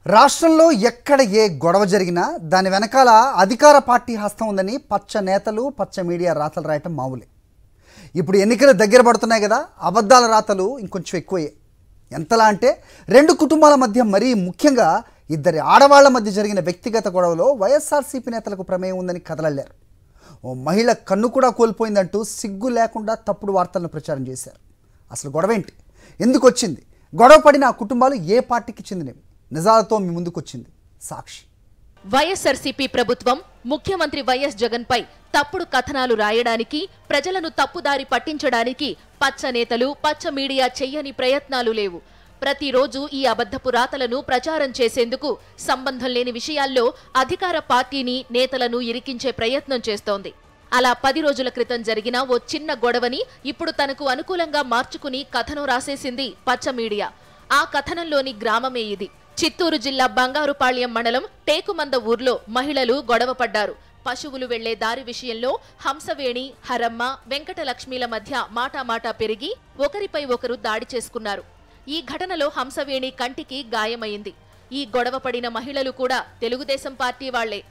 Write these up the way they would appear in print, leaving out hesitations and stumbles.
రాష్ట్రంలో ఎక్కడ ఏ గొడవ జరిగినా దాని వెనకాల అధికార పార్టీ హస్తం ఉందని పచ్చ నేతలు పచ్చ మీడియా రాతలు రాయటం మామూలే. ఇప్పుడు ఎన్నికలు దగ్గర పడుతున్నాయి కదా, అబద్ధాల రాతలు ఇంకొంచెం ఎక్కువయ్యాయి. ఎంతలా అంటే రెండు కుటుంబాల మధ్య మరీ ముఖ్యంగా ఇద్దరి ఆడవాళ్ల మధ్య జరిగిన వ్యక్తిగత గొడవలో వైఎస్ఆర్సీపీ నేతలకు ప్రమేయం ఉందని కదలల్లారు. ఓ మహిళ కన్ను కూడా కోల్పోయిందంటూ సిగ్గు లేకుండా తప్పుడు వార్తలను ప్రచారం చేశారు. అసలు గొడవ ఏంటి, ఎందుకు వచ్చింది, గొడవ పడిన ఆ కుటుంబాలు ఏ పార్టీకి చెందినవి? నిజాలతో మీ ముందుకొచ్చింది సాక్షి. వైఎస్ఆర్సీపీ ప్రభుత్వం ముఖ్యమంత్రి వైఎస్ జగన్ పై తప్పుడు కథనాలు రాయడానికి, ప్రజలను తప్పుదారి పట్టించడానికి పచ్చ నేతలు పచ్చ మీడియా చెయ్యని ప్రయత్నాలు లేవు. ప్రతిరోజు ఈ అబద్ధపు రాతలను ప్రచారం చేసేందుకు సంబంధం లేని విషయాల్లో అధికార పార్టీని నేతలను ఇరికించే ప్రయత్నం చేస్తోంది. అలా 10 రోజుల క్రితం జరిగిన ఓ చిన్న గొడవని ఇప్పుడు తనకు అనుకూలంగా మార్చుకుని కథనం రాసేసింది పచ్చ మీడియా. ఆ కథనంలోని గ్రామమే ఇది. చిత్తూరు జిల్లా బంగారుపాళ్యం మండలం టేకుమంద ఊర్లో మహిళలు గొడవ పడ్డారు. పశువులు వెళ్లే దారి విషయంలో హంసవేణి, హరమ్మ, వెంకటలక్ష్మిల మధ్య మాటామాటా పెరిగి ఒకరిపై ఒకరు దాడి చేసుకున్నారు. ఈ ఘటనలో హంసవేణి కంటికి గాయమైంది. ఈ గొడవ పడిన మహిళలు కూడా తెలుగుదేశం పార్టీ వాళ్లే.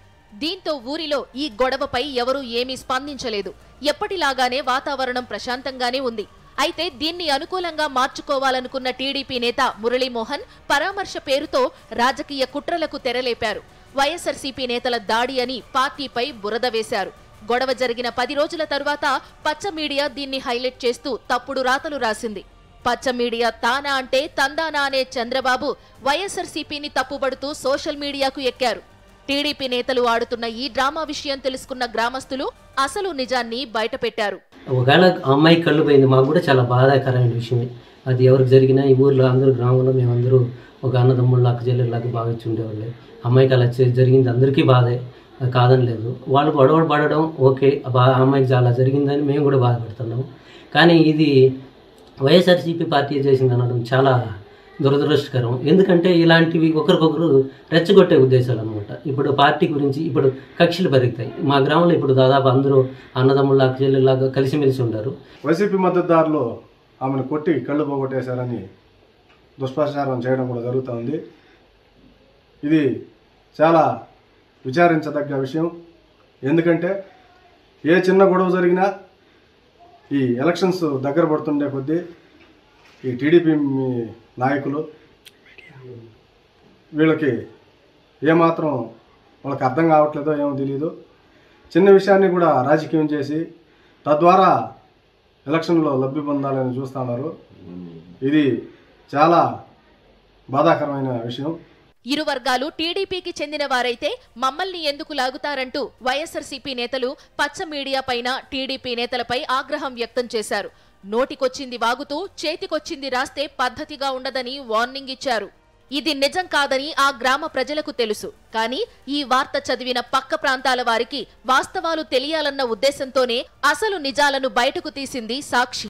దీంతో ఊరిలో ఈ గొడవపై ఎవరూ ఏమీ స్పందించలేదు. ఎప్పటిలాగానే వాతావరణం ప్రశాంతంగానే ఉంది. అయితే దీన్ని అనుకూలంగా మార్చుకోవాలనుకున్న టీడీపీ నేత మురళీమోహన్ పరామర్శ పేరుతో రాజకీయ కుట్రలకు తెరలేపారు. వైఎస్ఆర్సీపీ నేతల దాడి అని పార్టీపై బురద వేశారు. గొడవ జరిగిన 10 రోజుల తరువాత పచ్చ మీడియా దీన్ని హైలైట్ చేస్తూ తప్పుడు రాతలు రాసింది. పచ్చ మీడియా తానా అంటే తందానా అనే చంద్రబాబు వైఎస్ఆర్సీపీని తప్పుబడుతూ సోషల్ మీడియాకు ఎక్కారు. టీడీపీ నేతలు ఆడుతున్న ఈ డ్రామా విషయం తెలుసుకున్న గ్రామస్తులు అసలు నిజాన్ని బయటపెట్టారు. ఒకవేళ అమ్మాయి కళ్ళు పోయింది, మాకు కూడా చాలా బాధాకరమైన విషయమే. అది ఎవరికి జరిగినా ఈ ఊర్లో అందరూ గ్రామంలో మేమందరూ ఒక అన్నదమ్ముళ్ళు అక్క చెల్లెళ్ళకి భావించి ఉండేవాళ్ళే. అమ్మాయికి అలా జరిగింది అందరికీ బాధే, కాదని లేదు. వాళ్ళు గొడవ పడడం ఓకే, అమ్మాయికి చాలా జరిగిందని మేము కూడా బాధపడుతున్నాము. కానీ ఇది వైఎస్ఆర్సీపీ పార్టీ చేసింది అనడం చాలా దురదృష్టకరం. ఎందుకంటే ఇలాంటివి ఒకరికొకరు రెచ్చగొట్టే ఉద్దేశాలు అనమాట. ఇప్పుడు పార్టీ గురించి ఇప్పుడు కక్షలు పెరుగుతాయి. మా గ్రామంలో ఇప్పుడు దాదాపు అందరూ అన్నదమ్ముళ్ళ అక్కచెల్లెలాగా కలిసిమెలిసి ఉంటారు. వైసీపీ మద్దతుదారులు ఆమెను కొట్టి కళ్ళు పోగొట్టేశారని దుష్ప్రచారం చేయడం కూడా జరుగుతూ. ఇది చాలా విచారించదగ్గ విషయం. ఎందుకంటే ఏ చిన్న గొడవ జరిగినా ఈ ఎలక్షన్స్ దగ్గర పడుతుండే కొద్దీ ఈ టీడీపీ నాయకులు వీళ్ళకి ఏమాత్రం వాళ్ళకి అర్థం కావట్లేదో ఏమో తెలియదు, చిన్న విషయాన్ని కూడా రాజకీయం చేసి తద్వారా ఎలక్షన్లో లబ్ధి పొందాలని చూస్తున్నారు. ఇది చాలా బాధాకరమైన విషయం. ఇరు వర్గాలు టీడీపీకి చెందిన వారైతే మమ్మల్ని ఎందుకు లాగుతారంటూ వైఎస్ఆర్సీపీ నేతలు పచ్చ మీడియా పైన టీడీపీ నేతలపై ఆగ్రహం వ్యక్తం చేశారు. నోటికొచ్చింది వాగుతూ చేతికొచ్చింది రాస్తే పద్ధతిగా ఉండదని వార్నింగ్ ఇచ్చారు. ఇది నిజం కాదని ఆ గ్రామ ప్రజలకు తెలుసు. కానీ ఈ వార్త చదివిన పక్క ప్రాంతాల వారికి వాస్తవాలు తెలియాలన్న ఉద్దేశంతోనే అసలు నిజాలను బయటకు తీసింది సాక్షి.